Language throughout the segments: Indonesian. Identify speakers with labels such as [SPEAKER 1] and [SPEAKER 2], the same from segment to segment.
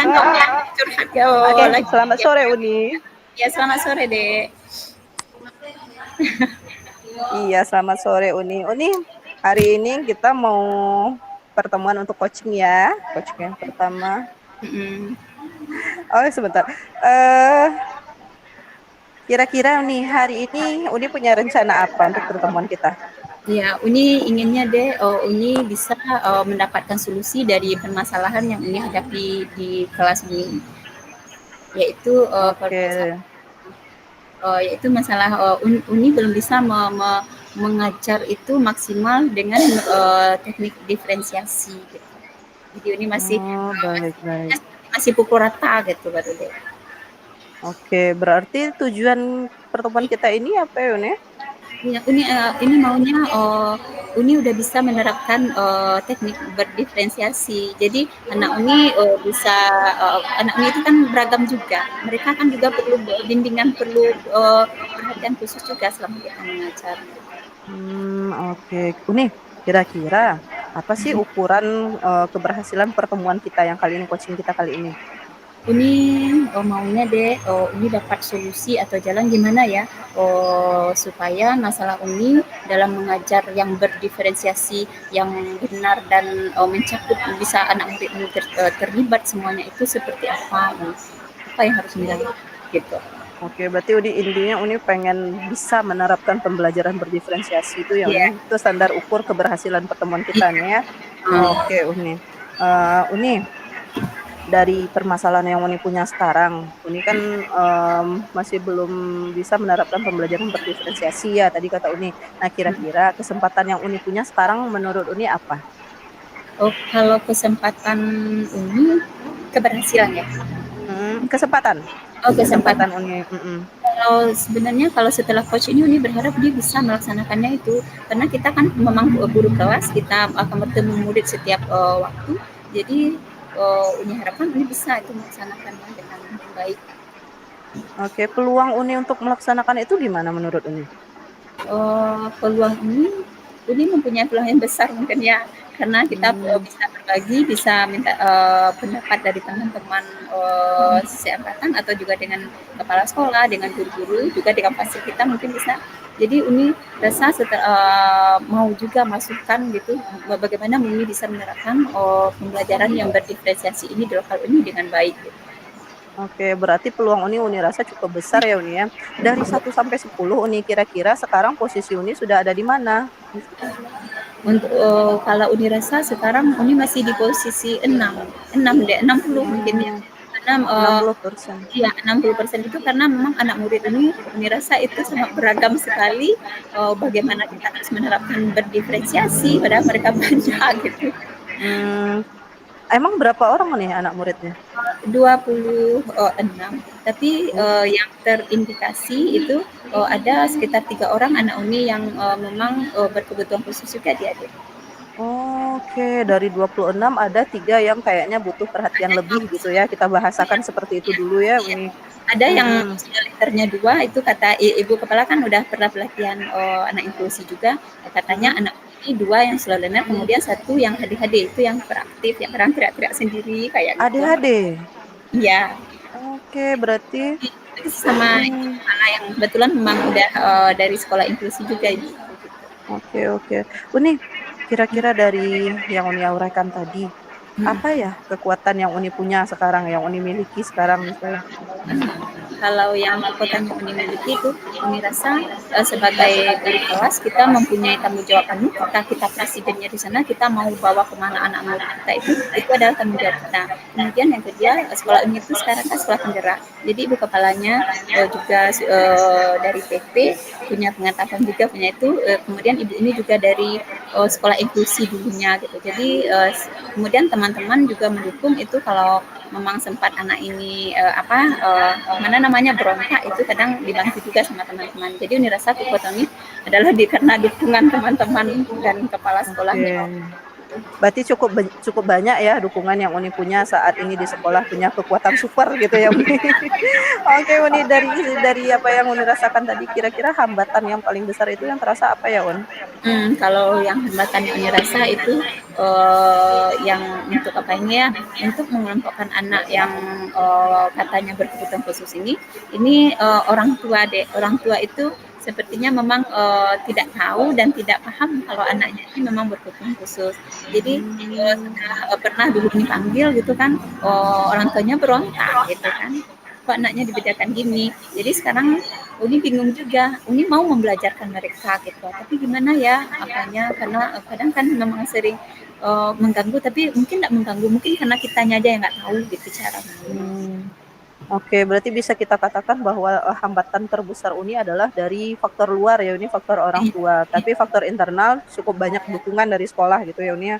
[SPEAKER 1] curhat ya
[SPEAKER 2] Oke,
[SPEAKER 1] lagi.
[SPEAKER 2] selamat sore Uni.
[SPEAKER 1] Ya selamat sore dek.
[SPEAKER 2] Iya, selamat sore Uni. Uni, hari ini kita mau pertemuan untuk coaching ya. Coaching yang pertama.
[SPEAKER 1] Mm-mm.
[SPEAKER 2] Oh, sebentar. Eh, kira-kira nih hari ini Uni punya rencana apa untuk pertemuan kita?
[SPEAKER 1] Ya Uni inginnya deh Uni bisa mendapatkan solusi dari permasalahan yang Uni hadapi di kelas Uni, yaitu
[SPEAKER 2] Oke.
[SPEAKER 1] yaitu masalah Uni belum bisa mengajar itu maksimal dengan teknik diferensiasi gitu. Jadi Uni masih
[SPEAKER 2] Oh, baik-baik.
[SPEAKER 1] masih pukul rata gitu baru deh.
[SPEAKER 2] Oke, berarti tujuan pertemuan kita ini apa ya Uni?
[SPEAKER 1] Ya, ini maunya Uni udah bisa menerapkan teknik berdiferensiasi. Jadi anak Uni bisa anak Uni itu kan beragam juga. Mereka kan juga perlu bimbingan, perlu perhatian khusus juga selama kita mengajar.
[SPEAKER 2] Oke. Uni, kira-kira apa sih ukuran keberhasilan pertemuan kita yang kali ini, coaching kita kali ini?
[SPEAKER 1] Uni maunya deh Uni dapat solusi atau jalan gimana ya supaya masalah Uni dalam mengajar yang berdiferensiasi yang benar dan mencakup bisa anak murid Uni terlibat semuanya itu seperti apa yang harus dilakukan gitu.
[SPEAKER 2] Oke, berarti Uni intinya Uni pengen bisa menerapkan pembelajaran berdiferensiasi itu ya Uni.
[SPEAKER 1] Iya.
[SPEAKER 2] Itu standar ukur keberhasilan pertemuan kita nih ya.
[SPEAKER 1] Hmm.
[SPEAKER 2] Oke, Uni. Uni, dari permasalahan yang Uni punya sekarang, Uni kan masih belum bisa menerapkan pembelajaran berdiferensiasi ya tadi kata Uni. Nah, kira-kira kesempatan yang Uni punya sekarang menurut Uni apa?
[SPEAKER 1] Oh, kalau kesempatan Uni keberhasilan ya.
[SPEAKER 2] Kesempatan.
[SPEAKER 1] Oh, kesempatan.
[SPEAKER 2] Kesempatan Uni.
[SPEAKER 1] Kalau sebenarnya kalau setelah coach ini Uni berharap dia bisa melaksanakannya itu karena kita kan memang guru kelas, kita akan bertemu murid setiap waktu. Jadi Uni harapkan Uni bisa itu melaksanakannya dengan baik.
[SPEAKER 2] Oke, peluang Uni untuk melaksanakan itu gimana menurut Uni?
[SPEAKER 1] Peluang Uni mempunyai peluang yang besar mungkin ya karena kita
[SPEAKER 2] Hmm.
[SPEAKER 1] bisa berbagi, bisa minta pendapat dari teman-teman seangkatan atau juga dengan kepala sekolah, dengan guru-guru, juga dengan fasil kita mungkin bisa. Jadi Uni rasa mau juga masukkan gitu bagaimana Uni bisa menerapkan pembelajaran yang berdiferensiasi ini di lokal Uni dengan baik. Gitu.
[SPEAKER 2] Oke, berarti peluang Uni rasa cukup besar ya Uni ya. Dari 1 sampai 10 Uni kira-kira sekarang posisi Uni sudah ada di mana?
[SPEAKER 1] Untuk kalau Uni rasa sekarang Uni masih di posisi 60 mungkin ya.
[SPEAKER 2] Hmm,
[SPEAKER 1] Karena
[SPEAKER 2] 60%.
[SPEAKER 1] iya 60% itu karena memang anak murid Uni rasa itu sangat beragam sekali bagaimana kita harus menerapkan berdiferensiasi padahal mereka banyak gitu.
[SPEAKER 2] Hmm, emang berapa orang nih anak muridnya?
[SPEAKER 1] 26, tapi
[SPEAKER 2] Oh,
[SPEAKER 1] yang terindikasi itu ada sekitar 3 orang anak Uni yang memang berkebutuhan khusus juga dia.
[SPEAKER 2] oke, dari 26 ada 3 yang kayaknya butuh perhatian lebih gitu ya. Kita bahasakan seperti itu dulu ya Uni.
[SPEAKER 1] Ada yang
[SPEAKER 2] Mm-mm.
[SPEAKER 1] liternya 2 itu kata ibu kepala kan udah pernah pelatihan anak inklusi juga katanya
[SPEAKER 2] Mm-mm.
[SPEAKER 1] anak ini 2 yang slow learner kemudian 1 yang HD itu yang beraktif yang kadang teriak-teriak sendiri kayak gitu.
[SPEAKER 2] ADHD.
[SPEAKER 1] Iya.
[SPEAKER 2] Oke, berarti
[SPEAKER 1] Itu sama ibu
[SPEAKER 2] mm,
[SPEAKER 1] kepala yang kebetulan memang udah dari sekolah inklusi juga ibu.
[SPEAKER 2] oke oke. Uni, kira-kira dari yang Uni uraikan tadi, apa ya kekuatan yang Uni punya sekarang, yang Uni miliki sekarang misalnya?
[SPEAKER 1] Kalau yang kekuatan yang Uni miliki itu Uni rasa sebagai guru kelas kita mempunyai tanggung jawab penuh ketika kita presidennya di sana kita mau bawa kemana anak murid kita itu adalah tanggung jawab kita. Kemudian yang kedua sekolah Uni itu sekarang kan sekolah penggerak jadi ibu kepalanya juga dari PP punya pengetahuan juga punya itu kemudian ibu ini juga dari sekolah inklusi dulunya gitu jadi kemudian teman-teman juga mendukung itu kalau memang sempat anak ini mana namanya berontak itu kadang dibantu juga sama teman-teman. Jadi Unirasa kekuatan ini adalah karena dukungan teman-teman dan kepala
[SPEAKER 2] Oke.
[SPEAKER 1] sekolahnya.
[SPEAKER 2] Berarti cukup banyak ya dukungan yang Uni punya saat ini di sekolah, punya kekuatan super gitu ya Uni. Oke Uni, dari apa yang Uni rasakan tadi, kira-kira hambatan yang paling besar itu yang terasa apa ya Un?
[SPEAKER 1] Kalau yang hambatan yang Uni rasa itu yang untuk apa ini ya, untuk mengelompokkan anak yang katanya berkebutuhan khusus ini orang tua deh, orang tua itu sepertinya memang tidak tahu dan tidak paham kalau anaknya ini memang berkebutuhan khusus. Jadi
[SPEAKER 2] Mmm.
[SPEAKER 1] setelah pernah dulu dipanggil gitu kan, orang tuanya berontak gitu kan, kok anaknya dibedakan gini. Jadi sekarang Uni bingung juga, Uni mau membelajarkan mereka gitu, tapi gimana ya apanya, karena kadang kan memang sering mengganggu, tapi mungkin nggak mengganggu, mungkin karena kitanya aja yang nggak tahu gitu cara mainnya.
[SPEAKER 2] Mmm. Oke, berarti bisa kita katakan bahwa, hambatan terbesar Uni adalah dari faktor luar ya Uni, faktor orang tua. Tapi faktor internal cukup banyak dukungan dari sekolah gitu ya Uni ya?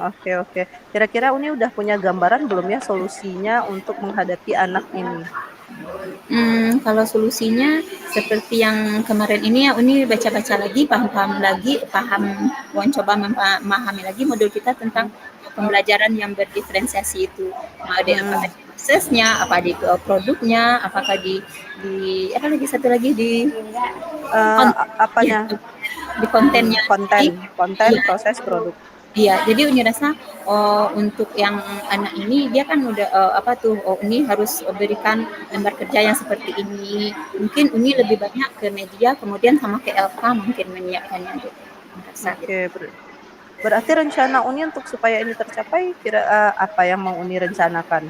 [SPEAKER 2] Oke oke. Kira-kira Uni udah punya gambaran belum ya solusinya untuk menghadapi anak ini?
[SPEAKER 1] Kalau solusinya seperti yang kemarin ini ya, Uni baca-baca lagi, paham-paham lagi, mau coba memahami lagi modul kita tentang pembelajaran yang berdiferensiasi itu. Apakah
[SPEAKER 2] Mhm,
[SPEAKER 1] di prosesnya, apa di produknya, apakah di apa lagi satu lagi di
[SPEAKER 2] eee,
[SPEAKER 1] konten, ya,
[SPEAKER 2] apanya?
[SPEAKER 1] di kontennya.
[SPEAKER 2] Konten
[SPEAKER 1] Jadi,
[SPEAKER 2] konten,
[SPEAKER 1] iya,
[SPEAKER 2] proses, produk.
[SPEAKER 1] iya, jadi Uni rasa untuk yang anak ini dia kan udah apa tuh, Uni harus berikan lembar kerja yang seperti ini. Mungkin Uni lebih banyak ke media, kemudian sama ke LK mungkin menyiapkannya gitu. Rasa gitu.
[SPEAKER 2] Oke, berarti rencana Uni untuk supaya ini tercapai apa yang mau Uni rencanakan?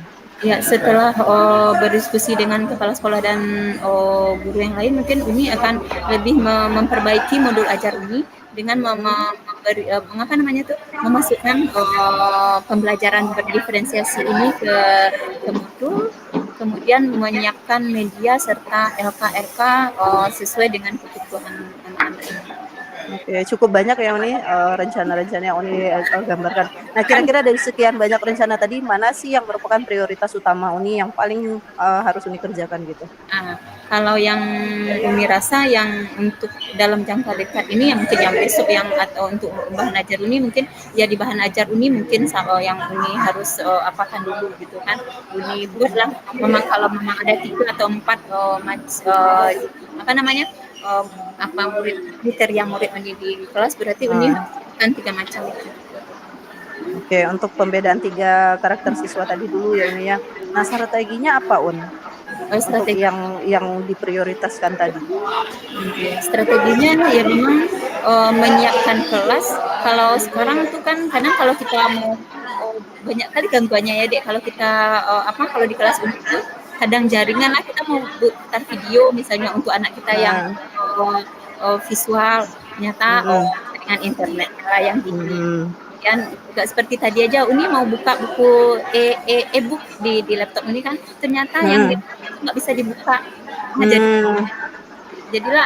[SPEAKER 1] Ya, setelah berdiskusi dengan kepala sekolah dan guru yang lain, mungkin Uni akan lebih memperbaiki modul ajar Uni dengan
[SPEAKER 2] Mhm,
[SPEAKER 1] memberi apa namanya tuh, memasukkan pembelajaran berdiferensiasi ini ke modul, kemudian menyiapkan media serta LK-LK sesuai dengan kebutuhan anak-anak ini.
[SPEAKER 2] oke, cukup banyak ya Uni, rencana-rencana yang Uni, gambarkan. Nah, kira-kira dari sekian banyak rencana tadi, mana sih yang merupakan prioritas utama Uni yang paling, harus Uni kerjakan gitu?
[SPEAKER 1] Nah, kalau yang Umi rasa yang untuk dalam jangka dekat ini yang mungkin yang besok yang atau untuk bahan ajar Uni mungkin ya di bahan ajar Uni mungkin yang Uni harus apakan dulu gitu kan. Uni buatlah memang kalau memang ada 3 atau 4 apa namanya eh, apa kriteria murid Uni di kelas berarti Uni
[SPEAKER 2] Eee,
[SPEAKER 1] harus kan 3 macam itu.
[SPEAKER 2] oke, untuk pembedaan 3 karakter siswa tadi dulu ya Uni ya. Nah, strateginya apa untuk
[SPEAKER 1] Strategi
[SPEAKER 2] yang diprioritaskan tadi?
[SPEAKER 1] strateginya ya memang menyiapkan kelas. Kalau sekarang tuh kan kadang kalau kita mau banyak kali gangguannya ya dek, kalau kita apa kalau di kelas itu kadang jaringan lah, kita mau putar video misalnya untuk anak kita yang
[SPEAKER 2] Nah,
[SPEAKER 1] visual, ternyata
[SPEAKER 2] mhm,
[SPEAKER 1] jaringan internet yang gini.
[SPEAKER 2] mhm,
[SPEAKER 1] Kemudian juga seperti tadi aja Uni mau buka buku e-book di laptop Uni kan, ternyata yang di
[SPEAKER 2] mhm,
[SPEAKER 1] nggak bisa dibuka. Nah,
[SPEAKER 2] mmm.
[SPEAKER 1] jadilah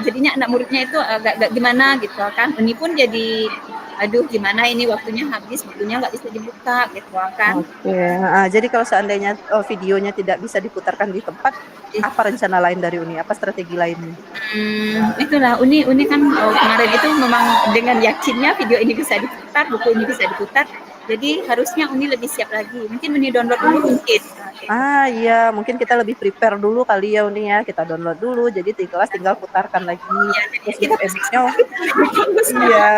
[SPEAKER 1] jadinya anak muridnya itu agak gimana gitu kan. Ini pun jadi aduh gimana ini waktunya habis, bukunya nggak bisa dibuka gitu kan.
[SPEAKER 2] Oke, heeh. Jadi kalau seandainya, videonya tidak bisa diputarkan di tempat, apa rencana lain dari Uni? Apa strategi lainnya?
[SPEAKER 1] Itulah Uni Uni kan kemarin itu memang dengan yakinnya video ini bisa diputar, buku ini bisa diputar. Jadi harusnya Uni lebih siap lagi. Mungkin Uni download dulu mungkin. Gitu.
[SPEAKER 2] Iya, mungkin kita lebih prepare dulu kali ya, Uni, ya. Kita download dulu, jadi di kelas tinggal putarkan lagi,
[SPEAKER 1] Ya,
[SPEAKER 2] terus
[SPEAKER 1] kita
[SPEAKER 2] untuk e-book-nya iya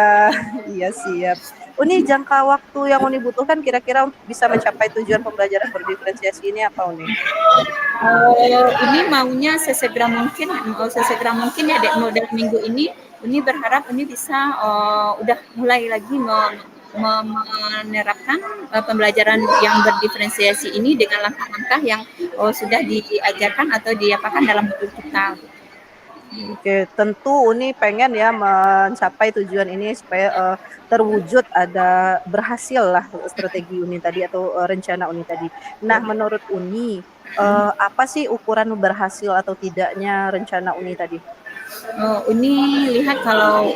[SPEAKER 2] iya, siap. Uni, jangka waktu yang Uni butuhkan kira-kira untuk bisa mencapai tujuan pembelajaran berdiferensiasi ini apa, Uni?
[SPEAKER 1] Ini maunya sesegera mungkin ya dek model minggu ini. Uni berharap Uni bisa udah mulai lagi menerapkan pembelajaran yang berdiferensiasi ini dengan langkah-langkah yang sudah diajarkan atau diapakan dalam modul kita.
[SPEAKER 2] Oke, tentu Uni pengen ya mencapai tujuan ini supaya, terwujud berhasil lah strategi Uni tadi atau, rencana Uni tadi. Nah, menurut Uni, apa sih ukuran berhasil atau tidaknya rencana Uni tadi?
[SPEAKER 1] Uni lihat kalau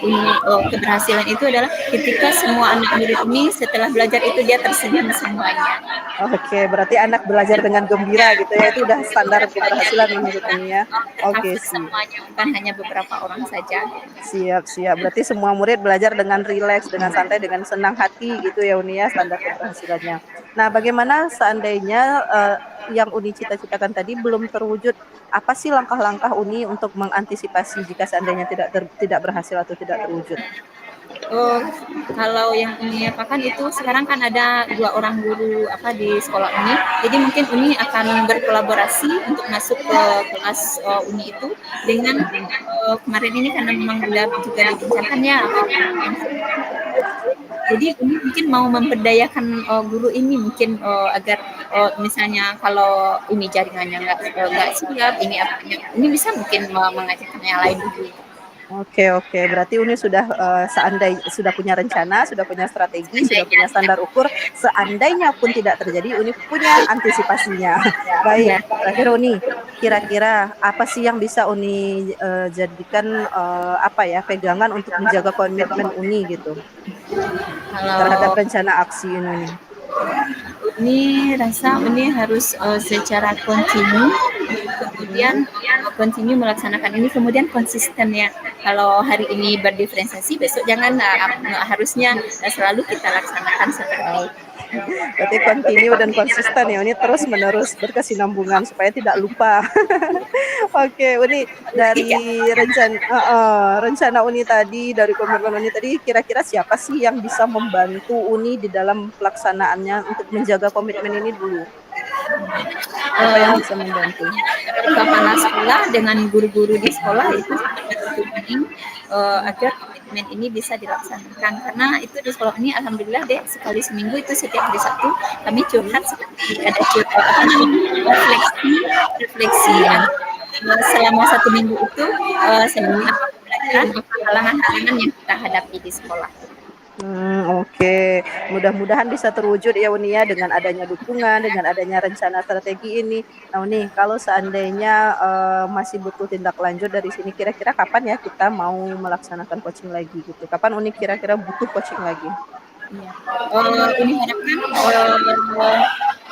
[SPEAKER 1] keberhasilan itu adalah ketika semua anak murid ini setelah belajar itu dia tersenyum semuanya.
[SPEAKER 2] Oke, berarti anak belajar dengan gembira gitu ya, itu udah standar keberhasilan menurut Uni ya. Oke
[SPEAKER 1] Terhafal
[SPEAKER 2] sih.
[SPEAKER 1] semuanya, bukan hanya beberapa orang saja.
[SPEAKER 2] Siap, siap. Berarti semua murid belajar dengan rileks, dengan santai, dengan senang hati gitu ya Uni ya, standar keberhasilannya. Nah, bagaimana seandainya yang Uni cita-citakan tadi belum terwujud, apa sih langkah-langkah Uni untuk mengantisipasi jika seandainya tidak berhasil atau tidak terwujud?
[SPEAKER 1] Oh, kalau yang Uni apakan itu sekarang kan ada 2 orang guru di sekolah Uni. Jadi mungkin Uni akan berkolaborasi untuk masuk ke kelas Uni itu dengan kemarin ini karena memang udah juga direncanakan ya jadi Uni mungkin mau memberdayakan guru ini mungkin agar misalnya kalau ini jaringannya nggak siap ini bisa mungkin mengajarkan yang lain dulu.
[SPEAKER 2] Oke, oke. Berarti Uni sudah sudah punya rencana, sudah punya strategi, sudah punya standar ukur. Seandainya pun tidak terjadi, Uni punya antisipasinya. Baik,
[SPEAKER 1] Ya,
[SPEAKER 2] terakhir Uni, kira-kira apa sih yang bisa Uni jadikan pegangan untuk menjaga komitmen Uni gitu terhadap
[SPEAKER 1] kalau
[SPEAKER 2] rencana aksi ini?
[SPEAKER 1] ini rasa ini harus secara kontinu kemudian kontinu melaksanakan ini kemudian konsisten ya kalau hari ini berdiferensiasi besok jangan harusnya selalu kita laksanakan seperti
[SPEAKER 2] Berarti continue dan konsisten ya, Uni terus menerus berkesinambungan supaya tidak lupa. Oke, Uni dari rencana Uni tadi, dari komitmen Uni tadi, kira-kira siapa sih yang bisa membantu Uni di dalam pelaksanaannya untuk menjaga komitmen ini dulu? Siapa yang bisa membantu?
[SPEAKER 1] kepala sekolah dengan guru-guru di sekolah itu penting agar komitmen ini bisa dilaksanakan karena itu di sekolah ini alhamdulillah deh sekali seminggu itu setiap hari Sabtu kami curhat seperti ada refleksi selama 1 minggu itu seperti apa pembelajaran apa halangan-halangan yang kita hadapi di sekolah.
[SPEAKER 2] Oke. Mudah-mudahan bisa terwujud ya Uni ya dengan adanya dukungan, dengan adanya rencana strategi ini. Nah Uni, kalau seandainya masih butuh tindak lanjut dari sini, kira-kira kapan ya kita mau melaksanakan coaching lagi gitu? Kapan Uni kira-kira butuh coaching lagi?
[SPEAKER 1] Ya. Ini harapkan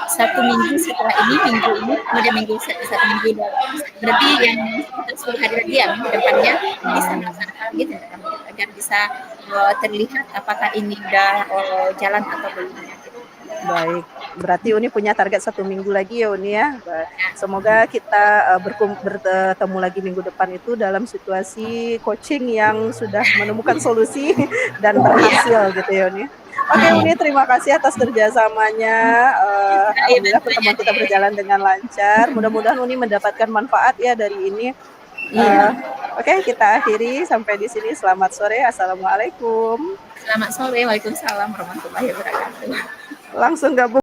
[SPEAKER 1] 1 minggu setelah minggu ini kemudian satu minggu berarti yang 10 hari lagi ya minggu depannya bisa melaksanakan gitu agar bisa terlihat apakah ini udah jalan atau belum.
[SPEAKER 2] Baik, berarti Uni punya target 1 minggu lagi ya Uni ya. Semoga kita bertemu lagi minggu depan itu dalam situasi coaching yang sudah menemukan solusi dan berhasil gitu ya Uni. Oke Uni, terima kasih atas kerjasamanya. Alhamdulillah pertemuan kita berjalan dengan lancar. Mudah-mudahan Uni mendapatkan manfaat ya dari ini. Oke, kita akhiri sampai di sini. Selamat sore. Assalamualaikum.
[SPEAKER 1] Selamat sore. Waalaikumsalam warahmatullahi wabarakatuh.
[SPEAKER 2] Langsung gabung.